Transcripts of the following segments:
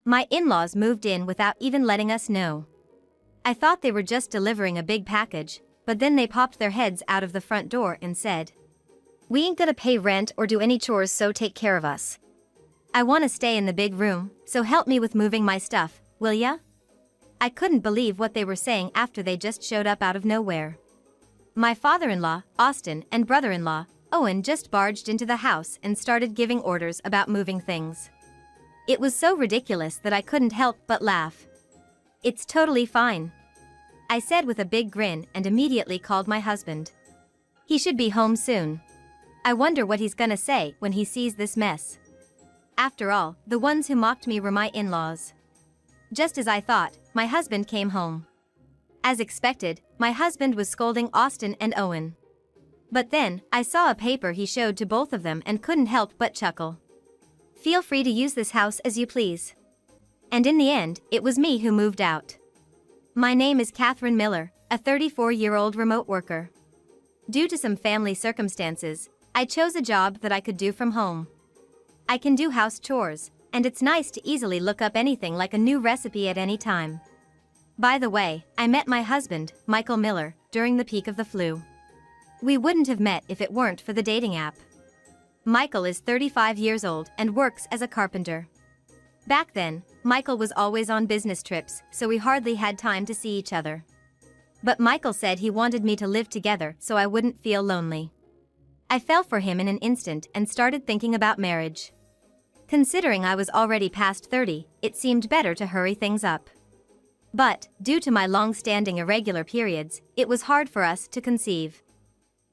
My in-laws moved in without even letting us know. I thought they were just delivering a big package, but then they popped their heads out of the front door and said, "We ain't gonna pay rent or do any chores, so take care of us. I wanna stay in the big room, so help me with moving my stuff, will ya?" I couldn't believe what they were saying after they just showed up out of nowhere. My father-in-law, Austin, and brother-in-law, Owen, just barged into the house and started giving orders about moving things. It was so ridiculous that I couldn't help but laugh. "It's totally fine," I said with a big grin and immediately called my husband. "He should be home soon. I wonder what he's gonna say when he sees this mess." After all, the ones who mocked me were my in-laws. Just as I thought, my husband came home. As expected, my husband was scolding Austin and Owen. But then, I saw a paper he showed to both of them and couldn't help but chuckle. "Feel free to use this house as you please." And in the end, it was me who moved out. My name is Catherine Miller, a 34-year-old remote worker. Due to some family circumstances, I chose a job that I could do from home. I can do house chores, and it's nice to easily look up anything like a new recipe at any time. By the way, I met my husband, Michael Miller, during the peak of the flu. We wouldn't have met if it weren't for the dating app. Michael is 35 years old and works as a carpenter. Back then, Michael was always on business trips, so we hardly had time to see each other. But Michael said he wanted me to live together so I wouldn't feel lonely. I fell for him in an instant and started thinking about marriage. Considering I was already past 30, it seemed better to hurry things up. But, due to my long-standing irregular periods, it was hard for us to conceive.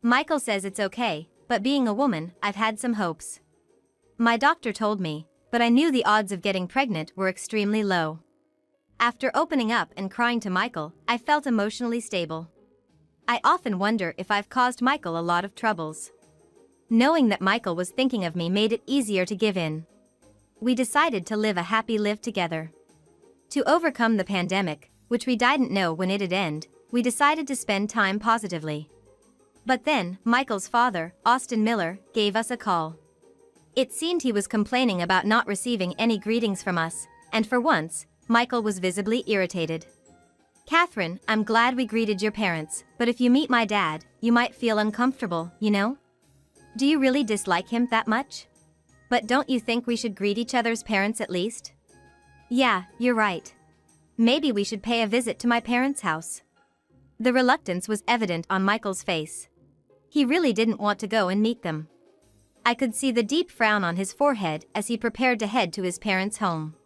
Michael says it's okay, but being a woman, I've had some hopes. My doctor told me, but I knew the odds of getting pregnant were extremely low. After opening up and crying to Michael, I felt emotionally stable. I often wonder if I've caused Michael a lot of troubles. Knowing that Michael was thinking of me made it easier to give in. We decided to live a happy life together. To overcome the pandemic, which we didn't know when it'd end, we decided to spend time positively. But then, Michael's father, Austin Miller, gave us a call. It seemed he was complaining about not receiving any greetings from us, and for once, Michael was visibly irritated. "Catherine, I'm glad we greeted your parents, but if you meet my dad, you might feel uncomfortable, you know? Do you really dislike him that much? But don't you think we should greet each other's parents at least?" "Yeah, you're right. Maybe we should pay a visit to my parents' house." The reluctance was evident on Michael's face. He really didn't want to go and meet them. I could see the deep frown on his forehead as he prepared to head to his parents' home.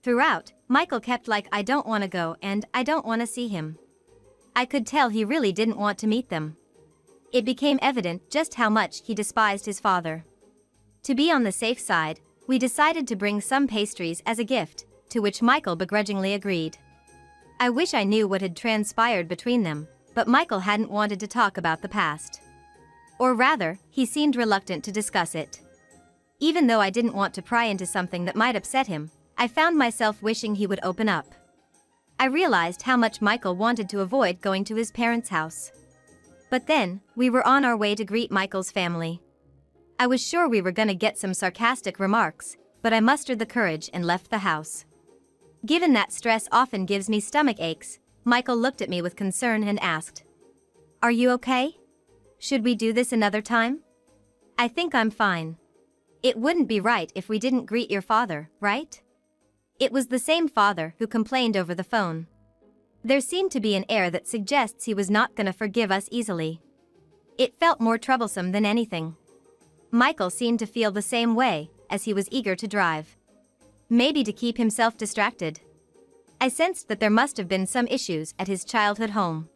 Throughout, Michael kept like, "I don't want to go and I don't want to see him." I could tell he really didn't want to meet them. It became evident just how much he despised his father. To be on the safe side, we decided to bring some pastries as a gift, to which Michael begrudgingly agreed. I wish I knew what had transpired between them, but Michael hadn't wanted to talk about the past. Or rather, he seemed reluctant to discuss it. Even though I didn't want to pry into something that might upset him, I found myself wishing he would open up. I realized how much Michael wanted to avoid going to his parents' house. But then, we were on our way to greet Michael's family. I was sure we were gonna get some sarcastic remarks, but I mustered the courage and left the house. Given that stress often gives me stomach aches, Michael looked at me with concern and asked, "Are you okay? Should we do this another time?" "I think I'm fine. It wouldn't be right if we didn't greet your father, right?" It was the same father who complained over the phone. There seemed to be an air that suggests he was not gonna forgive us easily. It felt more troublesome than anything. Michael seemed to feel the same way, as he was eager to drive. Maybe to keep himself distracted. I sensed that there must have been some issues at his childhood home.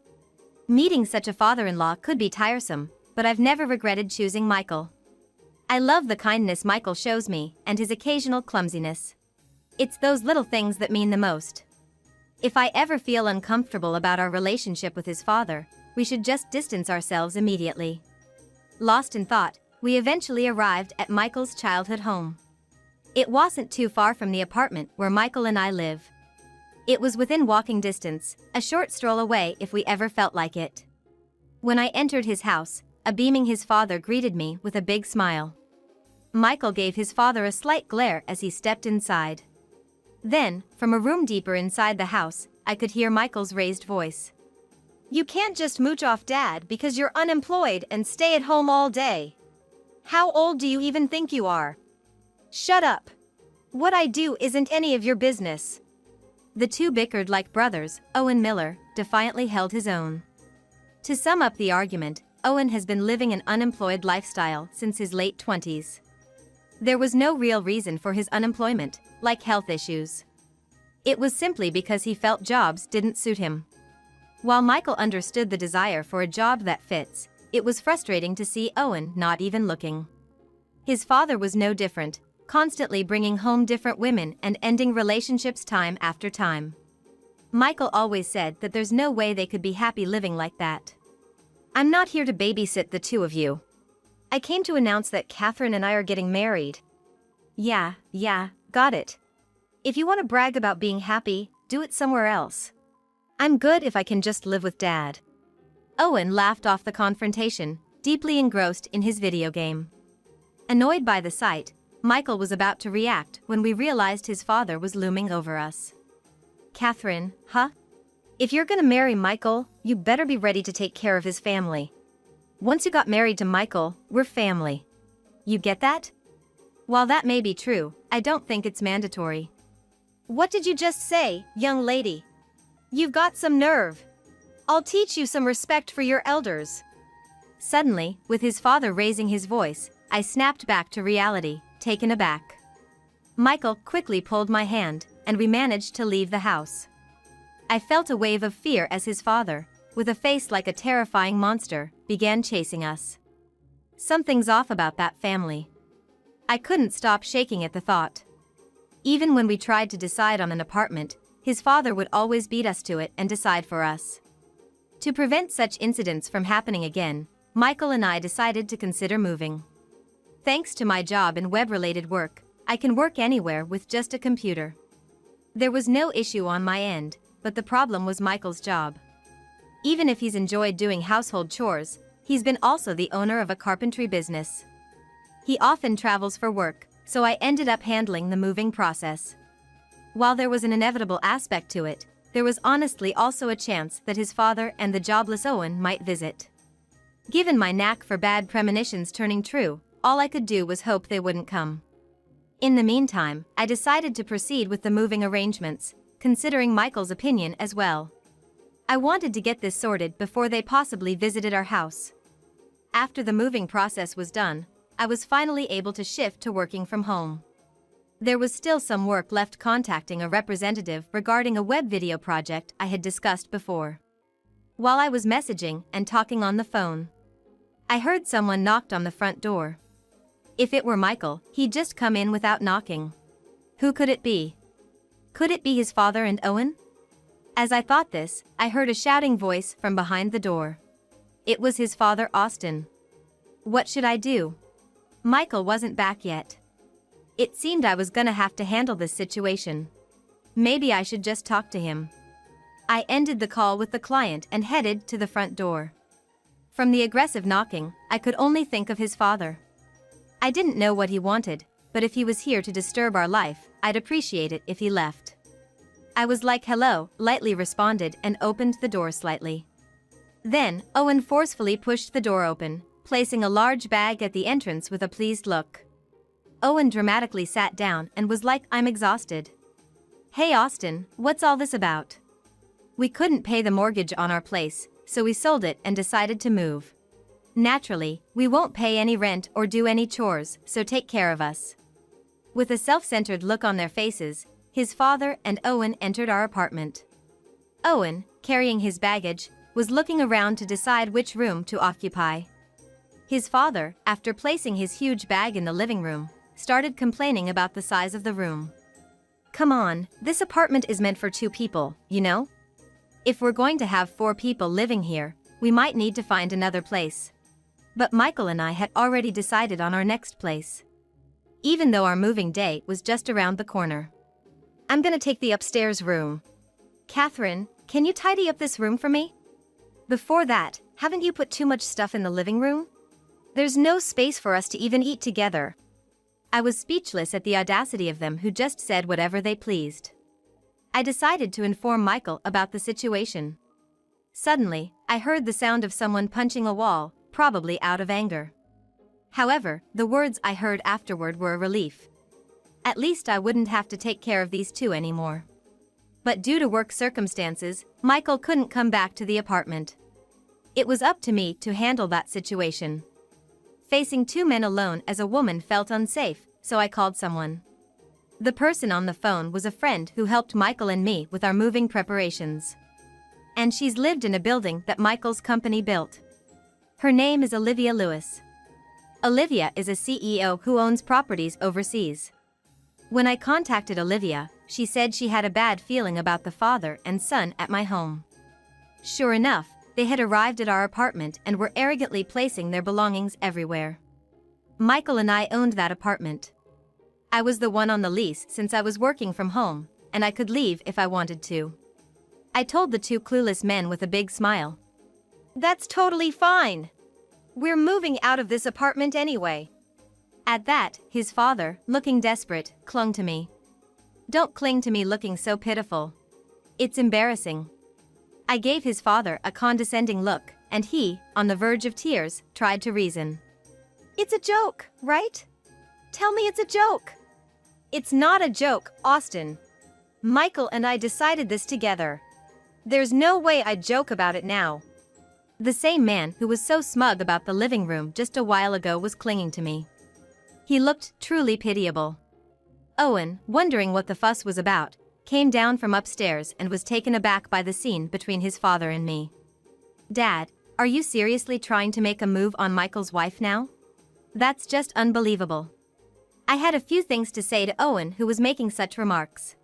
Meeting such a father-in-law could be tiresome, but I've never regretted choosing Michael. I love the kindness Michael shows me and his occasional clumsiness. It's those little things that mean the most. If I ever feel uncomfortable about our relationship with his father, we should just distance ourselves immediately. Lost in thought, we eventually arrived at Michael's childhood home. It wasn't too far from the apartment where Michael and I live. It was within walking distance, a short stroll away if we ever felt like it. When I entered his house, a beaming his father greeted me with a big smile. Michael gave his father a slight glare as he stepped inside. Then, from a room deeper inside the house, I could hear Michael's raised voice. You can't just mooch off Dad because you're unemployed and stay at home all day. How old do you even think you are? Shut up. What I do isn't any of your business. The two bickered like brothers. Owen Miller defiantly held his own. To sum up the argument, Owen has been living an unemployed lifestyle since his late 20s. There was no real reason for his unemployment, like health issues. It was simply because he felt jobs didn't suit him. While Michael understood the desire for a job that fits, it was frustrating to see Owen not even looking. His father was no different, constantly bringing home different women and ending relationships time after time. Michael always said that there's no way they could be happy living like that. I'm not here to babysit the two of you. I came to announce that Catherine and I are getting married. Yeah, got it. If you want to brag about being happy, do it somewhere else. I'm good if I can just live with Dad. Owen laughed off the confrontation, deeply engrossed in his video game. Annoyed by the sight, Michael was about to react when we realized his father was looming over us. Catherine, huh? If you're gonna marry Michael, you better be ready to take care of his family. Once you got married to Michael, we're family. You get that? While that may be true, I don't think it's mandatory. What did you just say, young lady? You've got some nerve. I'll teach you some respect for your elders. Suddenly, with his father raising his voice, I snapped back to reality, taken aback. Michael quickly pulled my hand, and we managed to leave the house. I felt a wave of fear as his father, with a face like a terrifying monster, began chasing us. Something's off about that family. I couldn't stop shaking at the thought. Even when we tried to decide on an apartment, his father would always beat us to it and decide for us. To prevent such incidents from happening again, Michael and I decided to consider moving. Thanks to my job in web-related work, I can work anywhere with just a computer. There was no issue on my end, but the problem was Michael's job. Even if he's enjoyed doing household chores, he's been also the owner of a carpentry business. He often travels for work, so I ended up handling the moving process. While there was an inevitable aspect to it, there was honestly also a chance that his father and the jobless Owen might visit. Given my knack for bad premonitions turning true, all I could do was hope they wouldn't come. In the meantime, I decided to proceed with the moving arrangements, considering Michael's opinion as well. I wanted to get this sorted before they possibly visited our house. After the moving process was done, I was finally able to shift to working from home. There was still some work left contacting a representative regarding a web video project I had discussed before. While I was messaging and talking on the phone, I heard someone knocked on the front door. If it were Michael, he'd just come in without knocking. Who could it be? Could it be his father and Owen? As I thought this, I heard a shouting voice from behind the door. It was his father, Austin. What should I do? Michael wasn't back yet. It seemed I was gonna have to handle this situation. Maybe I should just talk to him. I ended the call with the client and headed to the front door. From the aggressive knocking, I could only think of his father. I didn't know what he wanted, but if he was here to disturb our life, I'd appreciate it if he left. I was like hello, lightly responded and opened the door slightly. Then, Owen forcefully pushed the door open, placing a large bag at the entrance with a pleased look. Owen dramatically sat down and was like, I'm exhausted. Hey Austin, what's all this about? We couldn't pay the mortgage on our place, so we sold it and decided to move. Naturally, we won't pay any rent or do any chores, so take care of us. With a self-centered look on their faces, his father and Owen entered our apartment. Owen, carrying his baggage, was looking around to decide which room to occupy. His father, after placing his huge bag in the living room, started complaining about the size of the room. Come on, this apartment is meant for 2 people, you know? If we're going to have 4 people living here, we might need to find another place. But Michael and I had already decided on our next place. Even though our moving day was just around the corner. I'm gonna take the upstairs room. Catherine, can you tidy up this room for me? Before that, haven't you put too much stuff in the living room? There's no space for us to even eat together. I was speechless at the audacity of them who just said whatever they pleased. I decided to inform Michael about the situation. Suddenly, I heard the sound of someone punching a wall, probably out of anger. However, the words I heard afterward were a relief. At least I wouldn't have to take care of these two anymore. But due to work circumstances, Michael couldn't come back to the apartment. It was up to me to handle that situation. Facing two men alone as a woman felt unsafe, so I called someone. The person on the phone was a friend who helped Michael and me with our moving preparations. And she's lived in a building that Michael's company built. Her name is Olivia Lewis. Olivia is a CEO who owns properties overseas. When I contacted Olivia, she said she had a bad feeling about the father and son at my home. Sure enough, they had arrived at our apartment and were arrogantly placing their belongings everywhere. Michael and I owned that apartment. I was the one on the lease since I was working from home, and I could leave if I wanted to. I told the two clueless men with a big smile. "That's totally fine. We're moving out of this apartment anyway." At that, his father, looking desperate, clung to me. "Don't cling to me looking so pitiful. It's embarrassing." I gave his father a condescending look, and he, on the verge of tears, tried to reason. "It's a joke, right? Tell me it's a joke." "It's not a joke, Austin. Michael and I decided this together. There's no way I'd joke about it now." The same man who was so smug about the living room just a while ago was clinging to me. He looked truly pitiable. Owen, wondering what the fuss was about, came down from upstairs and was taken aback by the scene between his father and me. "Dad, are you seriously trying to make a move on Michael's wife now? That's just unbelievable." I had a few things to say to Owen, who was making such remarks.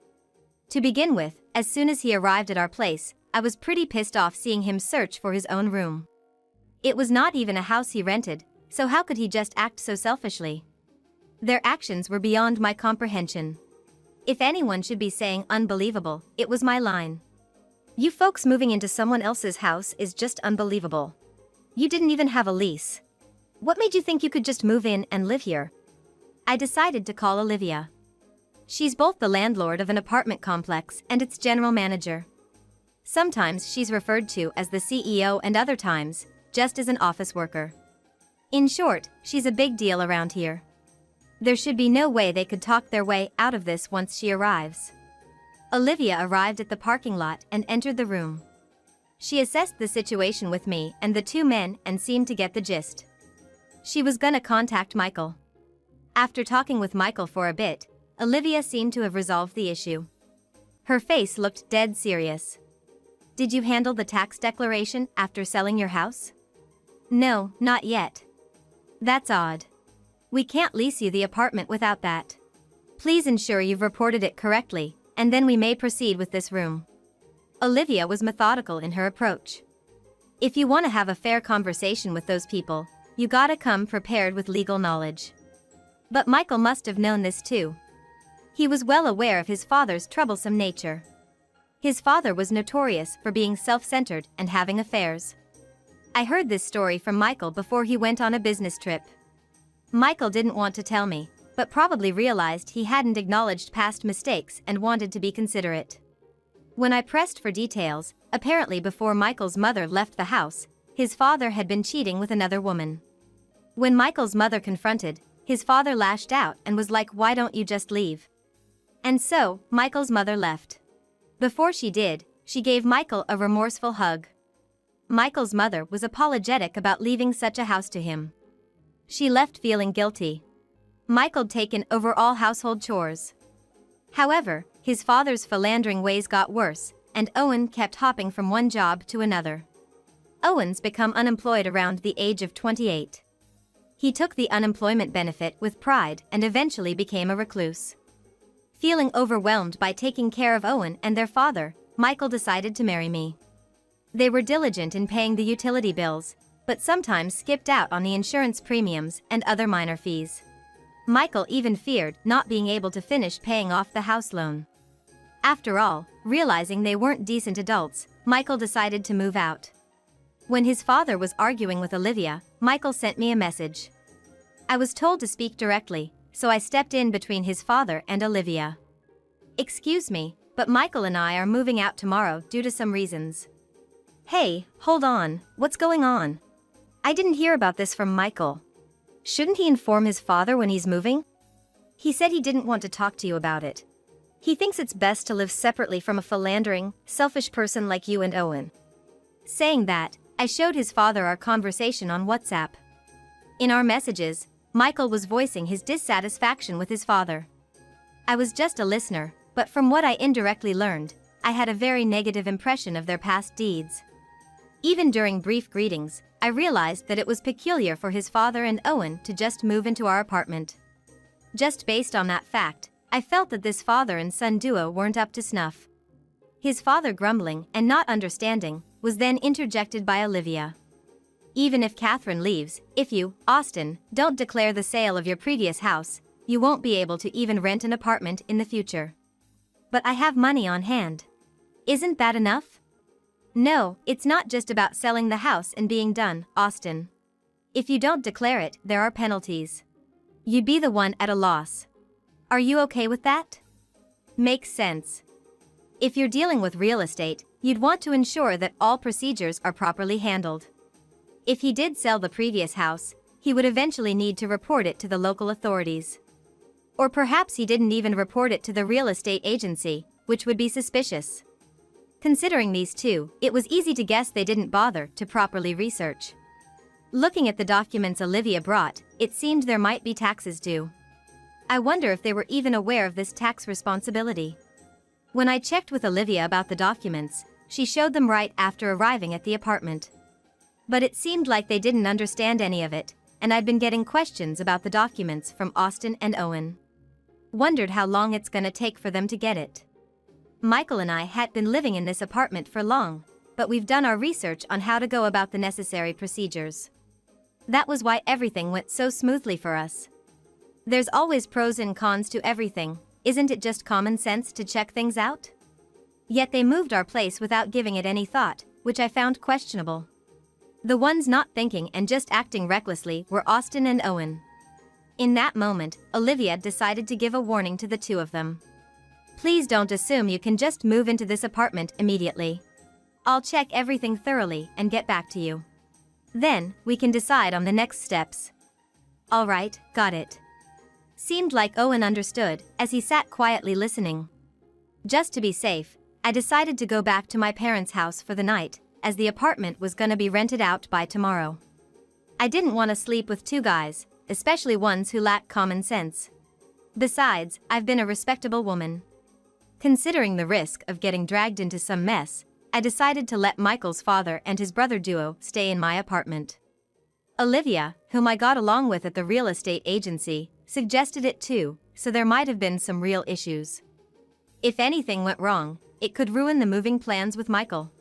To begin with, as soon as he arrived at our place, I was pretty pissed off seeing him search for his own room. It was not even a house he rented, so how could he just act so selfishly? Their actions were beyond my comprehension. If anyone should be saying unbelievable, it was my line. "You folks moving into someone else's house is just unbelievable. You didn't even have a lease. What made you think you could just move in and live here?" I decided to call Olivia. She's both the landlord of an apartment complex and its general manager. Sometimes she's referred to as the CEO and other times, just as an office worker. In short, she's a big deal around here. There should be no way they could talk their way out of this once she arrives. Olivia arrived at the parking lot and entered the room. She assessed the situation with me and the two men and seemed to get the gist. She was gonna contact Michael. After talking with Michael for a bit, Olivia seemed to have resolved the issue. Her face looked dead serious. "Did you handle the tax declaration after selling your house?" "No, not yet." "That's odd. We can't lease you the apartment without that. Please ensure you've reported it correctly, and then we may proceed with this room." Olivia was methodical in her approach. If you want to have a fair conversation with those people, you gotta come prepared with legal knowledge. But Michael must have known this too. He was well aware of his father's troublesome nature. His father was notorious for being self-centered and having affairs. I heard this story from Michael before he went on a business trip. Michael didn't want to tell me, but probably realized he hadn't acknowledged past mistakes and wanted to be considerate. When I pressed for details, apparently before Michael's mother left the house, his father had been cheating with another woman. When Michael's mother confronted, his father lashed out and was like, "Why don't you just leave?" And so, Michael's mother left. Before she did, she gave Michael a remorseful hug. Michael's mother was apologetic about leaving such a house to him. She left feeling guilty. Michael'd taken over all household chores. However, his father's philandering ways got worse, and Owen kept hopping from one job to another. Owen's become unemployed around the age of 28. He took the unemployment benefit with pride and eventually became a recluse. Feeling overwhelmed by taking care of Owen and their father, Michael decided to marry me. They were diligent in paying the utility bills, but sometimes skipped out on the insurance premiums and other minor fees. Michael even feared not being able to finish paying off the house loan. After all, realizing they weren't decent adults, Michael decided to move out. When his father was arguing with Olivia, Michael sent me a message. I was told to speak directly, so I stepped in between his father and Olivia. "Excuse me, but Michael and I are moving out tomorrow due to some reasons. Hey, hold on, what's going on? I didn't hear about this from Michael. Shouldn't he inform his father when he's moving? He said he didn't want to talk to you about it. He thinks it's best to live separately from a philandering, selfish person like you and Owen. Saying that, I showed his father our conversation on WhatsApp. In our messages, Michael was voicing his dissatisfaction with his father. I was just a listener, but from what I indirectly learned, I had a very negative impression of their past deeds. Even during brief greetings, I realized that it was peculiar for his father and Owen to just move into our apartment. Just based on that fact, I felt that this father and son duo weren't up to snuff. His father grumbling and not understanding was then interjected by Olivia. Even if Catherine leaves, if you, Austin, don't declare the sale of your previous house, you won't be able to even rent an apartment in the future. But I have money on hand. Isn't that enough? No, it's not just about selling the house and being done, Austin. If you don't declare it, there are penalties. You'd be the one at a loss. Are you okay with that? Makes sense. If you're dealing with real estate, you'd want to ensure that all procedures are properly handled. If he did sell the previous house, he would eventually need to report it to the local authorities. Or perhaps he didn't even report it to the real estate agency, which would be suspicious. Considering these two, it was easy to guess they didn't bother to properly research. Looking at the documents Olivia brought, it seemed there might be taxes due. I wonder if they were even aware of this tax responsibility. When I checked with Olivia about the documents, she showed them right after arriving at the apartment. But it seemed like they didn't understand any of it, and I'd been getting questions about the documents from Austin and Owen. Wondered how long it's gonna take for them to get it. Michael and I had been living in this apartment for long, but we've done our research on how to go about the necessary procedures. That was why everything went so smoothly for us. There's always pros and cons to everything, isn't it just common sense to check things out? Yet they moved our place without giving it any thought, which I found questionable. The ones not thinking and just acting recklessly were Austin and Owen. In that moment, Olivia decided to give a warning to the two of them. Please don't assume you can just move into this apartment immediately. I'll check everything thoroughly and get back to you. Then, we can decide on the next steps. Alright, got it. Seemed like Owen understood, as he sat quietly listening. Just to be safe, I decided to go back to my parents' house for the night, as the apartment was gonna be rented out by tomorrow. I didn't want to sleep with two guys, especially ones who lack common sense. Besides, I've been a respectable woman. Considering the risk of getting dragged into some mess, I decided to let Michael's father and his brother duo stay in my apartment. Olivia, whom I got along with at the real estate agency, suggested it too, so there might have been some real issues. If anything went wrong, it could ruin the moving plans with Michael.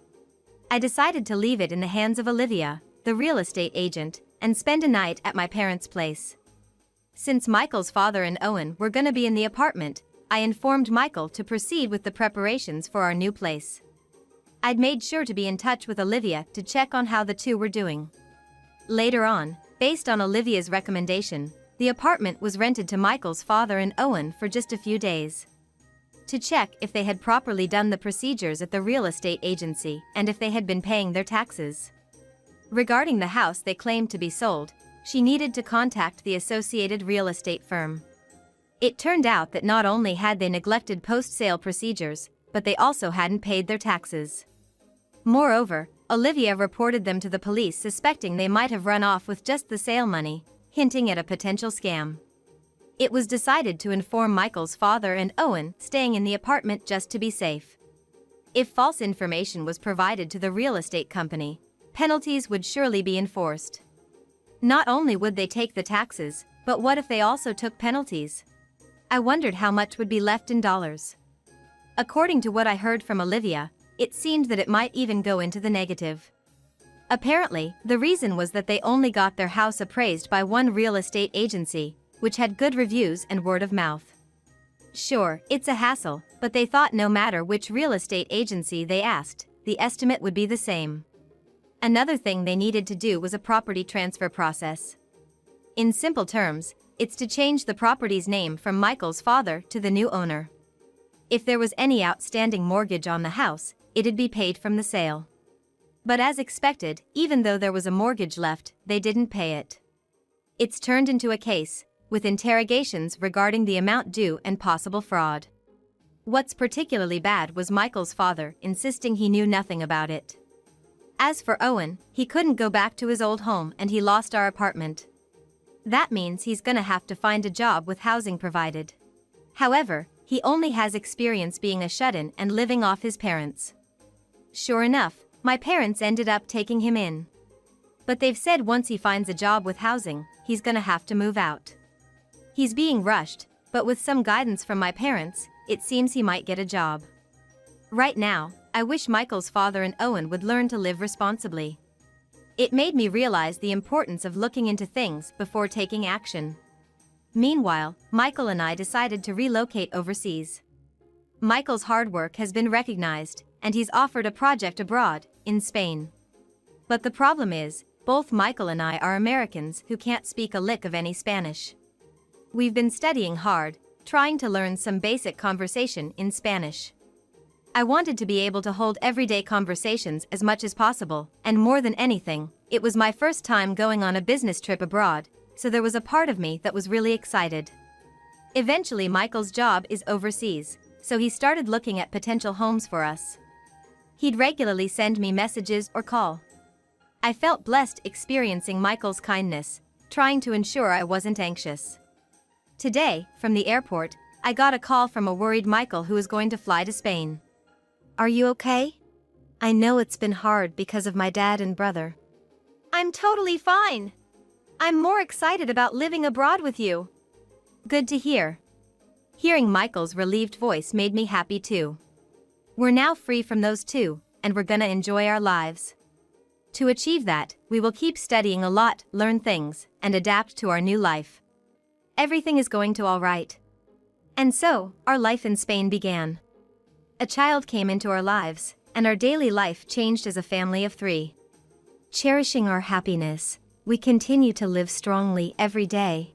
I decided to leave it in the hands of Olivia, the real estate agent, and spend a night at my parents' place. Since Michael's father and Owen were gonna be in the apartment, I informed Michael to proceed with the preparations for our new place. I'd made sure to be in touch with Olivia to check on how the two were doing. Later on, based on Olivia's recommendation, the apartment was rented to Michael's father and Owen for just a few days. To check if they had properly done the procedures at the real estate agency and if they had been paying their taxes. Regarding the house they claimed to be sold, she needed to contact the associated real estate firm. It turned out that not only had they neglected post-sale procedures, but they also hadn't paid their taxes. Moreover, Olivia reported them to the police suspecting they might have run off with just the sale money, hinting at a potential scam. It was decided to inform Michael's father and Owen staying in the apartment just to be safe. If false information was provided to the real estate company, penalties would surely be enforced. Not only would they take the taxes, but what if they also took penalties? I wondered how much would be left in dollars. According to what I heard from Olivia, it seemed that it might even go into the negative. Apparently, the reason was that they only got their house appraised by one real estate agency, which had good reviews and word of mouth. Sure, it's a hassle, but they thought no matter which real estate agency they asked, the estimate would be the same. Another thing they needed to do was a property transfer process. In simple terms, it's to change the property's name from Michael's father to the new owner. If there was any outstanding mortgage on the house, it'd be paid from the sale. But as expected, even though there was a mortgage left, they didn't pay it. It's turned into a case, with interrogations regarding the amount due and possible fraud. What's particularly bad was Michael's father insisting he knew nothing about it. As for Owen, he couldn't go back to his old home and he lost our apartment. That means he's gonna have to find a job with housing provided. However, he only has experience being a shut-in and living off his parents. Sure enough, my parents ended up taking him in. But they've said once he finds a job with housing, he's gonna have to move out. He's being rushed, but with some guidance from my parents, it seems he might get a job. Right now, I wish Michael's father and Owen would learn to live responsibly. It made me realize the importance of looking into things before taking action. Meanwhile, Michael and I decided to relocate overseas. Michael's hard work has been recognized, and he's offered a project abroad, in Spain. But the problem is, both Michael and I are Americans who can't speak a lick of any Spanish. We've been studying hard, trying to learn some basic conversation in Spanish. I wanted to be able to hold everyday conversations as much as possible, and more than anything, it was my first time going on a business trip abroad, so there was a part of me that was really excited. Eventually Michael's job is overseas, so he started looking at potential homes for us. He'd regularly send me messages or call. I felt blessed experiencing Michael's kindness, trying to ensure I wasn't anxious. Today, from the airport, I got a call from a worried Michael who is going to fly to Spain. "Are you okay? I know it's been hard because of my dad and brother." "I'm totally fine. I'm more excited about living abroad with you." Good to hear. Hearing Michael's relieved voice made me happy too. We're now free from those two, and we're gonna enjoy our lives. To achieve that, we will keep studying a lot, learn things, and adapt to our new life. Everything is going to all right. And so, our life in Spain began. A child came into our lives, and our daily life changed as a family of 3. Cherishing our happiness, we continue to live strongly every day.